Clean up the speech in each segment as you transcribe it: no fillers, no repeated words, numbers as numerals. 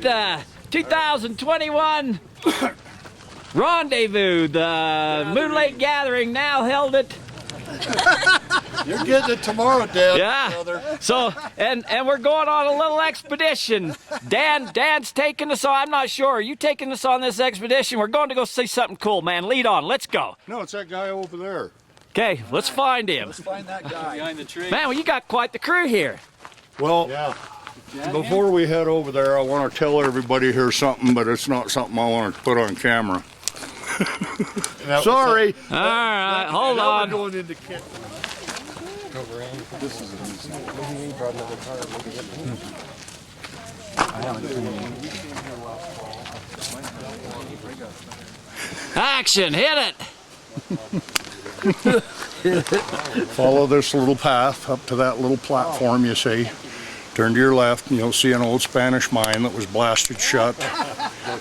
the 2021 rendezvous. The Moon Lake Gathering now held at. You're getting it tomorrow, Dan. Yeah. Brother. So, and we're going on a little expedition. Dan's taking us on. I'm not sure. Are you taking us on this expedition? We're going to go see something cool, man. Lead on. Let's go. No, it's that guy over there. Okay, let's find him. Let's find that guy behind the tree. Man, well, you got quite the crew here. Well, yeah. Before we head over there, I want to tell everybody here something, but it's not something I want to put on camera. Sorry. All right, hold on. Going into Action, hit it. Follow this little path up to that little platform you see. Turn to your left and you'll see an old Spanish mine that was blasted shut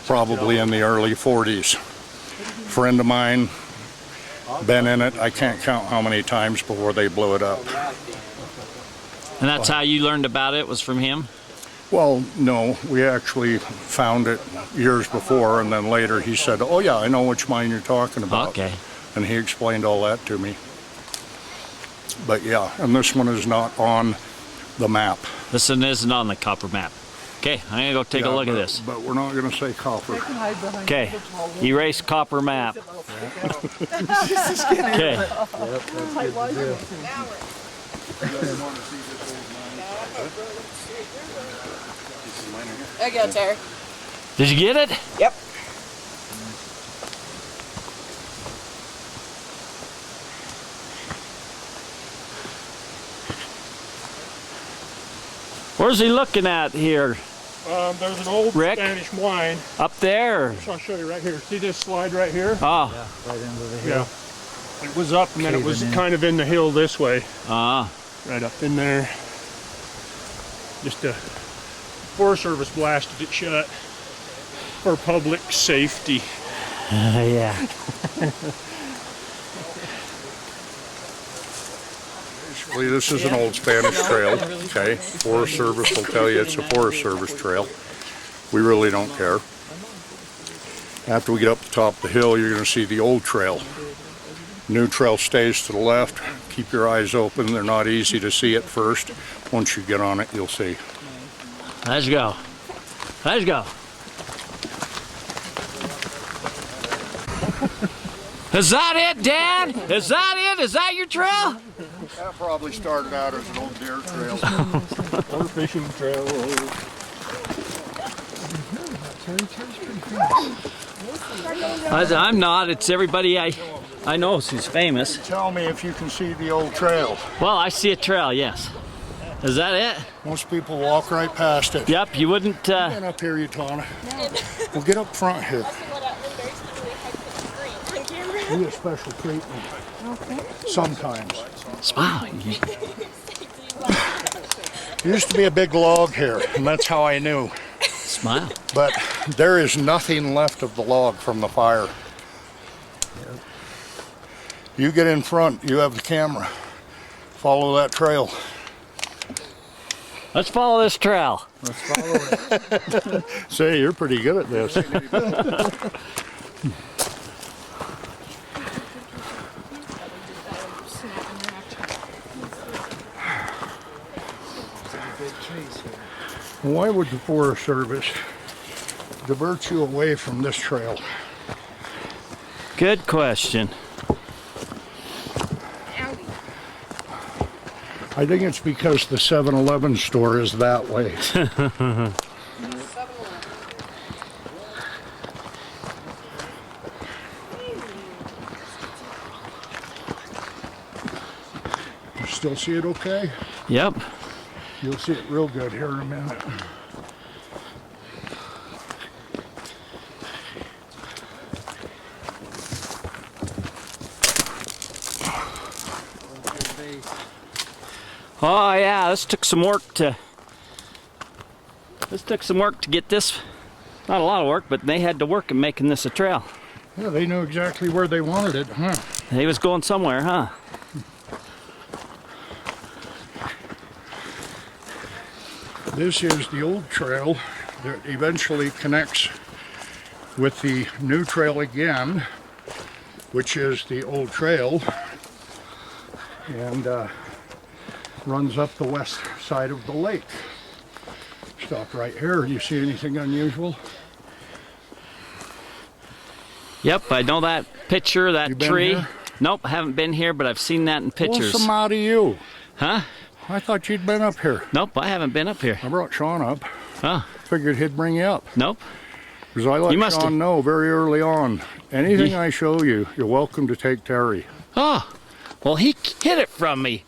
probably in the early 40s. Friend of mine, been in it, I can't count how many times before they blew it up. And that's how you learned about it, was from him? Well, no, we actually found it years before, and then later he said, oh yeah, I know which mine you're talking about. Okay. And he explained all that to me. But yeah, and this one is not on the map. This one isn't on the copper map. Okay, I'm gonna go take a look at this. But we're not gonna say copper. Okay, erase copper map. Okay. There you go, Terry. Did you get it? Yep. Where's he looking at here? There's an old Rick? Spanish wine. Up there? I'll show you right here. See this slide right here? Oh. Yeah, right into the hill. Yeah. It was up and then it was kind of in the hill this way. Ah. Right up in there. Just a Forest Service blasted it shut for public safety. Yeah. Basically, this is an old Spanish trail, okay? Forest Service will tell you it's a Forest Service trail. We really don't care. After we get up the top of the hill, you're going to see the old trail. New trail stays to the left. Keep your eyes open. They're not easy to see at first. Once you get on it, you'll see. Let's go. Let's go. Is that it, Dan? Is that it? Is that your trail? That probably started out as an old deer trail. Or fishing trail. I'm not. It's everybody I know who's famous. Tell me if you can see the old trail. Well, I see a trail, yes. Is that it? Most people walk right past it. Yep, you wouldn't... Get up here, Utana. Well, get up front here. We get special treatment. Okay. Sometimes. Smile. There used to be a big log here, and that's how I knew. Smile. But there is nothing left of the log from the fire. You get in front, you have the camera. Follow that trail. Let's follow this trail. Let's follow it. Say, you're pretty good at this. Why would the Forest Service divert you away from this trail? Good question. I think it's because the 7-Eleven store is that way. You still see it okay? Yep. You'll see it real good here in a minute. Oh yeah, this took some work to get this. Not a lot of work, but they had to work at making this a trail. Yeah, they knew exactly where they wanted it, huh? He was going somewhere, huh? This is the old trail that eventually connects with the new trail again, which is the old trail, and runs up the west side of the lake. Stop right here. You see anything unusual? Yep, I know that picture, that You been tree. here? Nope, I haven't been here, but I've seen that in pictures. What's the matter with you? Huh? I thought you'd been up here. Nope, I haven't been up here. I brought Sean up. Oh, Figured he'd bring you up. nope. Because I let You must Sean have- know very early on. Anything Ye- I show you, you're welcome to take Terry. Oh, well, he hid it from me.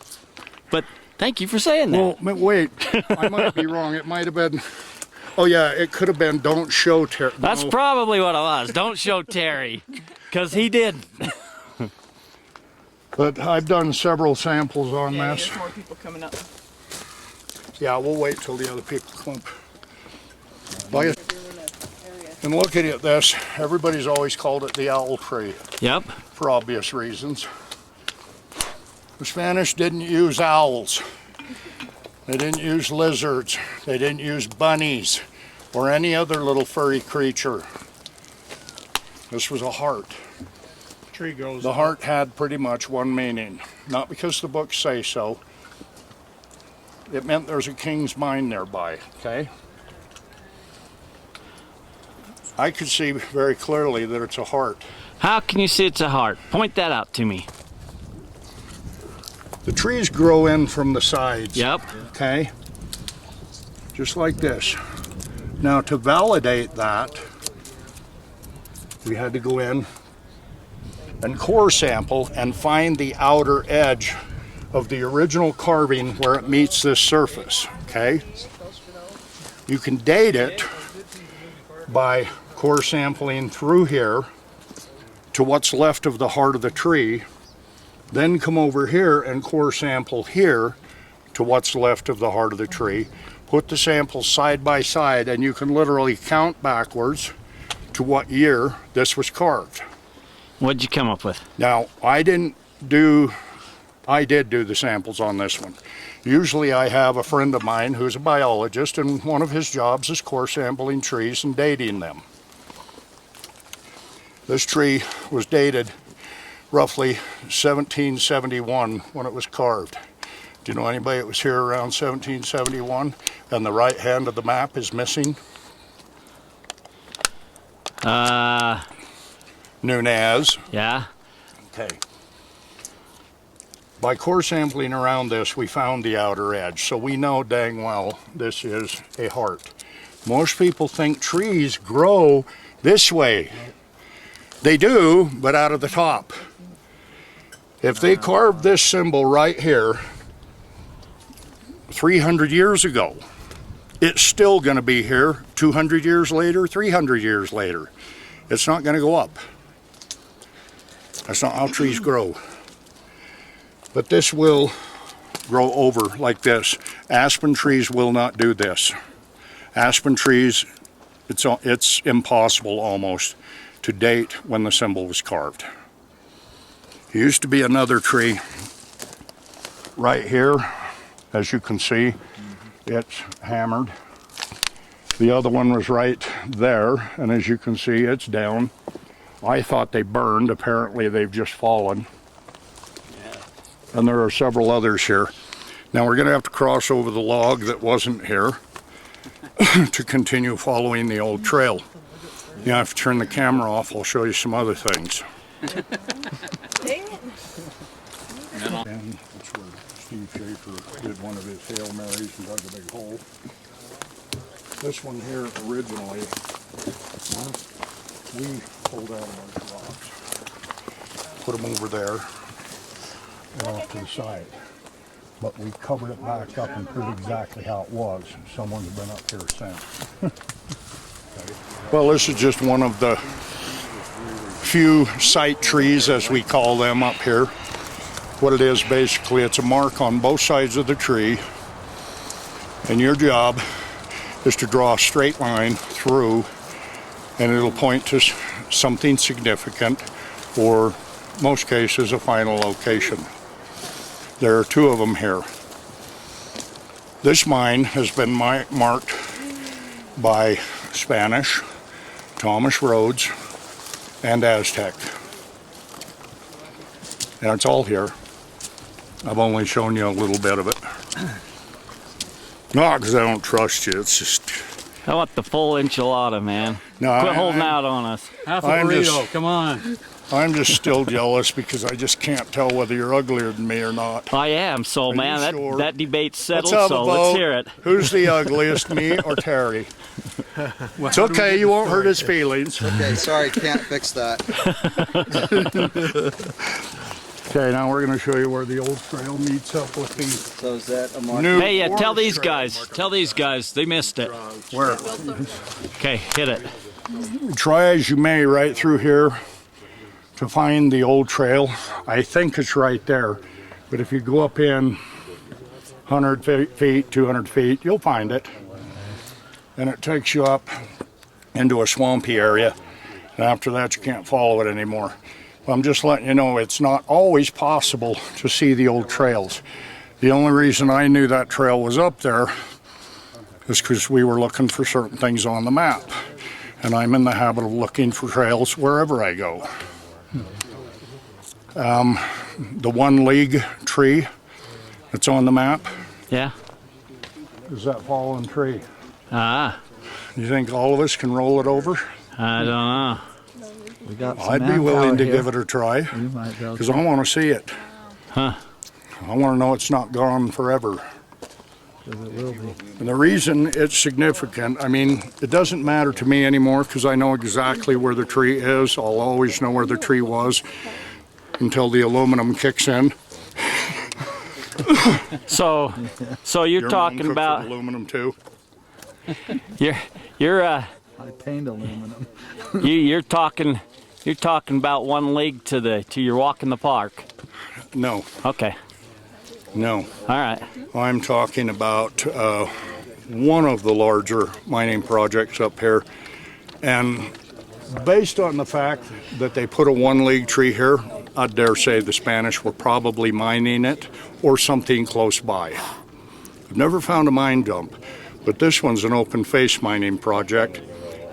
But thank you for saying that. Well, wait. I might be wrong. It might have been... Oh, yeah, it could have been don't show Terry. That's No. probably what it was. Don't show Terry, because he did. But I've done several samples on Yeah, this. there's more people coming up. Yeah, we'll wait till the other people clump. And looking at this, everybody's always called it the owl tree Yep. for obvious reasons. The Spanish didn't use owls. They didn't use lizards. They didn't use bunnies or any other little furry creature. This was a heart. Tree goes. The heart had pretty much one meaning. Not because the books say so. It meant there's a king's mine nearby, okay? I could see very clearly that it's a heart. How can you see it's a heart? Point that out to me. The trees grow in from the sides, Yep. okay? Just like this. Now to validate that, we had to go in and core sample and find the outer edge of the original carving where it meets this surface, okay? You can date it by core sampling through here to what's left of the heart of the tree, then come over here and core sample here to what's left of the heart of the tree, put the samples side by side, and you can literally count backwards to what year this was carved. What'd you come up with? Now, I did do the samples on this one. Usually I have a friend of mine who's a biologist, and one of his jobs is core sampling trees and dating them. This tree was dated roughly 1771 when it was carved. Do you know anybody that was here around 1771 and the right hand of the map is missing? Nunez. Yeah. Okay. By core sampling around this, we found the outer edge, so we know dang well this is a heart. Most people think trees grow this way. They do, but out of the top. If they carved this symbol right here 300 years ago, it's still going to be here 200 years later, 300 years later. It's not going to go up. That's not how trees grow. But this will grow over like this. Aspen trees will not do this. Aspen trees, it's impossible almost to date when the symbol was carved. There used to be another tree right here. As you can see, it's hammered. The other one was right there, and as you can see, it's down. I thought they burned. Apparently they've just fallen. And there are several others here. Now we're going to have to cross over the log that wasn't here to continue following the old trail. You have to turn the camera off. I'll show you some other things. Dang it. And that's where Steve Schaefer did one of his Hail Marys and dug a big hole. This one here originally, we pulled out a bunch of rocks, put them over there and off to the side. But we covered it back up and put exactly how it was. Someone's been up here since. Well, this is just one of the few site trees, as we call them up here. What it is, basically, it's a mark on both sides of the tree, and your job is to draw a straight line through, and it'll point to something significant, or most cases, a final location. There are two of them here. This mine has been marked by Spanish, Thomas Rhodes, and Aztec. And it's all here. I've only shown you a little bit of it. Not because I don't trust you, it's just... I want the full enchilada, man. No, Quit holding out on us. Half a I'm burrito, just- come on. I'm just still jealous because I just can't tell whether you're uglier than me or not. I am, so Are man, you sure? that debate's settled, Let's have so a let's vote. hear it. Who's the ugliest, me or Terry? It's okay, you won't hurt his feelings. Okay, sorry, can't fix that. Okay, now we're going to show you where the old trail meets up with the So is that a mark? new Hey, tell forest these trail. guys, they missed it. Where? Okay, hit it. Try as you may right through here to find the old trail. I think it's right there, but if you go up in 100 feet, 200 feet, you'll find it. And it takes you up into a swampy area, and after that you can't follow it anymore. I'm just letting you know it's not always possible to see the old trails. The only reason I knew that trail was up there is because we were looking for certain things on the map. And I'm in the habit of looking for trails wherever I go. The 1 league tree that's on the map Yeah. is that fallen tree. Ah, You think all of us can roll it over? I don't know. We got some I'd be willing to manpower give it a try here. We might be able because to- I want to see it. Huh. I want to know it's not gone forever. 'cause it will be. And the reason it's significant, I mean, it doesn't matter to me anymore because I know exactly where the tree is. I'll always know where the tree was until the aluminum kicks in. So you're Your mom talking cooks with about aluminum too. you're I paint aluminum. you're talking about 1 league to your walk in the park. No, Okay. no. All right. I'm talking about one of the larger mining projects up here. And based on the fact that they put a 1 league tree here, I dare say the Spanish were probably mining it or something close by. I've never found a mine dump, but this one's an open face mining project.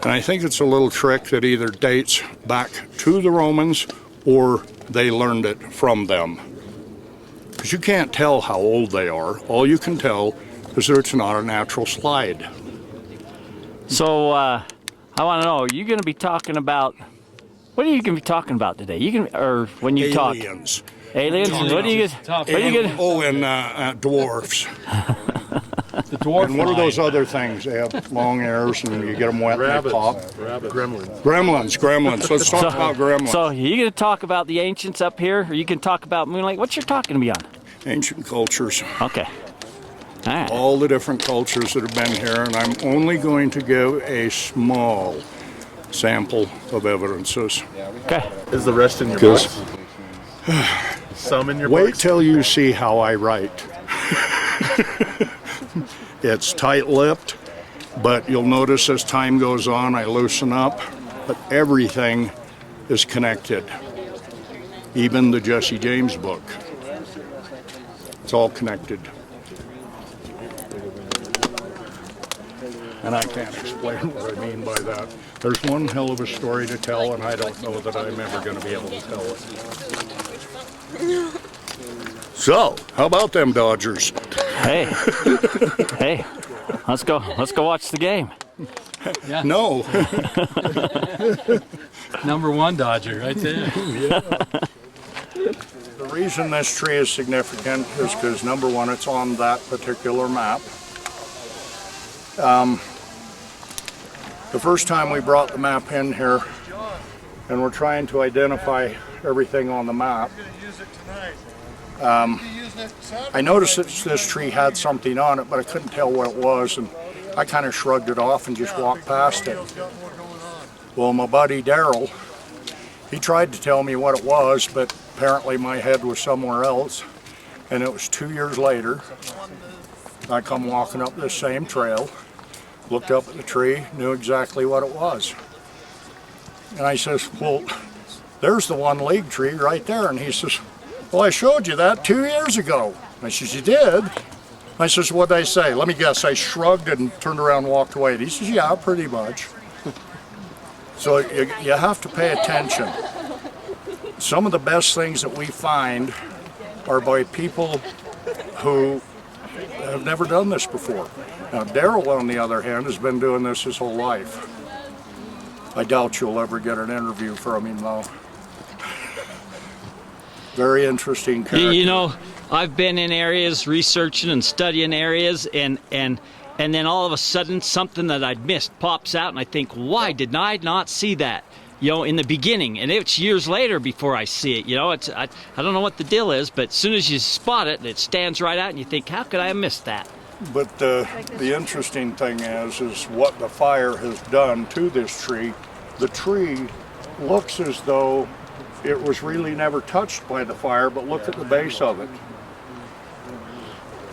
And I think it's a little trick that either dates back to the Romans or they learned it from them. Because you can't tell how old they are. All you can tell is that it's not a natural slide. So I want to know, are you going to be talking about what are you going to be talking about today? You can or when you Aliens. talk aliens? What are you going? Oh, and dwarfs. The dwarf And what are those line. other things? They have long ears and you get them wet and they pop. Gremlins. Gremlins. Let's talk about gremlins. So are you going to talk about the ancients up here, or you can talk about Moonlight? What you're talking to me on? Ancient cultures. Okay. All right. All the different cultures that have been here, and I'm only going to give a small sample of evidences. Okay. Is the rest in your Because books? Some in your wait books? till you see how I write. It's tight-lipped, but you'll notice as time goes on, I loosen up. But everything is connected. Even the Jesse James book. It's all connected. And I can't explain what I mean by that. There's one hell of a story to tell, and I don't know that I'm ever going to be able to tell it. So, how about them Dodgers? Hey. Hey. Let's go watch the game. No. #1 Dodger, right there. The reason this tree is significant is because, number one, it's on that particular map. The first time we brought the map in here and we're trying to identify everything on the map, I noticed that this tree had something on it, but I couldn't tell what it was, and I kind of shrugged it off and just walked past it. Well, my buddy Daryl, he tried to tell me what it was, but apparently my head was somewhere else, and it was 2 years later. I come walking up this same trail, looked up at the tree, knew exactly what it was. And I says, well, there's the 1 league tree right there. And he says, well, I showed you that 2 years ago. I says, you did? I says, what'd I say? Let me guess. I shrugged and turned around and walked away. And he says, yeah, pretty much. So you have to pay attention. Some of the best things that we find are by people who have never done this before. Now, Daryl, on the other hand, has been doing this his whole life. I doubt you'll ever get an interview from him, though. Very interesting character. You know, I've been in areas researching and studying areas, and then all of a sudden something that I'd missed pops out, and I think, why did I not see that? You know, in the beginning, and it's years later before I see it. You know, I don't know what the deal is, but as soon as you spot it, it stands right out, and you think, how could I have missed that? But the interesting thing is what the fire has done to this tree. The tree looks as though it was really never touched by the fire, but look at the base of it.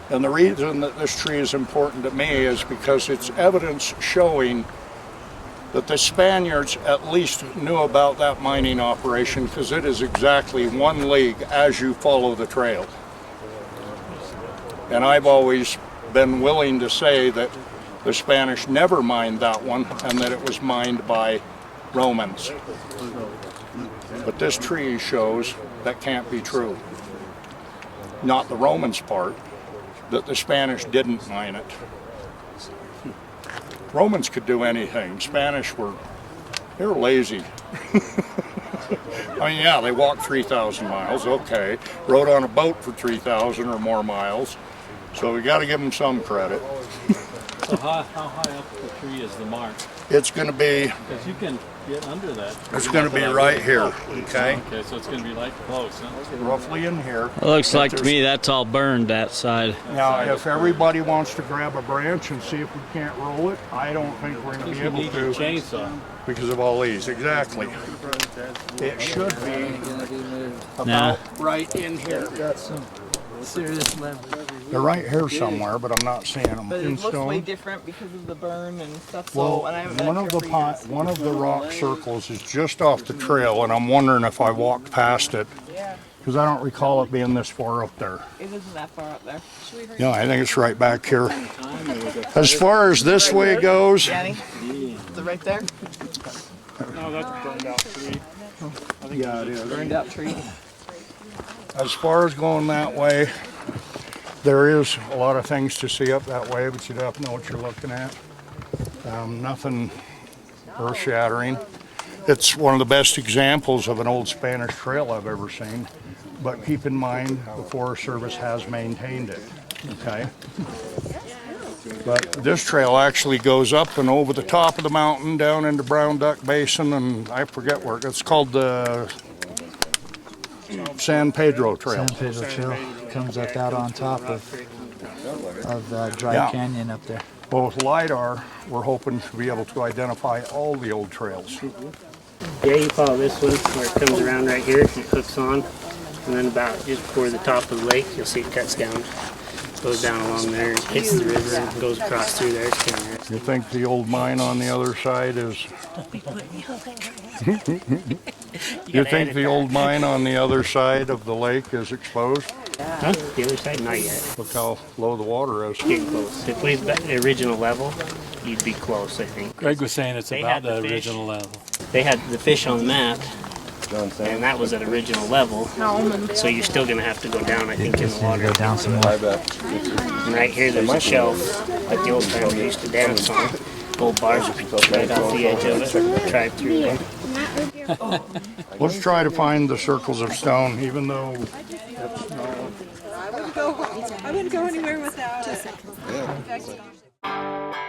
And the reason that this tree is important to me is because it's evidence showing that the Spaniards at least knew about that mining operation, because it is exactly 1 league as you follow the trail. And I've always been willing to say that the Spanish never mined that one and that it was mined by Romans. But this tree shows that can't be true. Not the Romans part, that the Spanish didn't mine it. Romans could do anything. Spanish they were lazy. I mean, yeah, they walked 3,000 miles, okay. Rode on a boat for 3,000 or more miles. So we got to give them some credit. So how high up the tree is the mark? It's going to be, Because you can get under that. it's going to be right here, okay? Okay, so it's going to be like close, huh? Roughly in here. It looks like to me that's all burned, that side. Now, if everybody wants to grab a branch and see if we can't roll it, I don't think we're going to be You able need your to chainsaw. because of all these. Exactly. It should be about Nah. right in here. Got some serious level. They're right here somewhere, but I'm not seeing them But in it looks way stone. different because of the burn and stuff. Well, So, and I haven't been one up of here the for years. one of the rock circles is just off the trail, and I'm wondering if I walked past it Yeah, because I don't recall it being this far up there. it isn't that far up there. No, I think it's right back here. As far as this way goes, Danny? Is it right there? No, that's a burned out tree. yeah, it is. Burned out tree. As far as going that way, there is a lot of things to see up that way, but you'd have to know what you're looking at. Nothing earth-shattering. It's one of the best examples of an old Spanish trail I've ever seen. But keep in mind, the Forest Service has maintained it, okay? But this trail actually goes up and over the top of the mountain, down into Brown Duck Basin, and I forget where, it's called the San Pedro Trail. San Pedro Trail comes up out on top of Dry Yeah. Canyon up there. Well, with LiDAR, we're hoping to be able to identify all the old trails. Yeah, you follow this one where it comes around right here and it hooks on. And then about just before the top of the lake, you'll see it cuts down. Goes down along there, hits the river and goes across through there. It's kind of You think the old mine on the other side is... You think the old mine on the other side of the lake is exposed? Huh? The other side? Not yet. Look how low the water is. Getting close. If we've got the original level, you'd be close, I think. Greg was saying it's They about had the the fish. original level. They had the fish on the map, and that was at original level. So you're still going to have to go down, I think, in the water. Go down some more. And right here, there's a shelf that the old family used to dance on. Gold bars right off the edge of it. Drive through there. Let's try to find the circles of stone, even though I wouldn't go anywhere without it.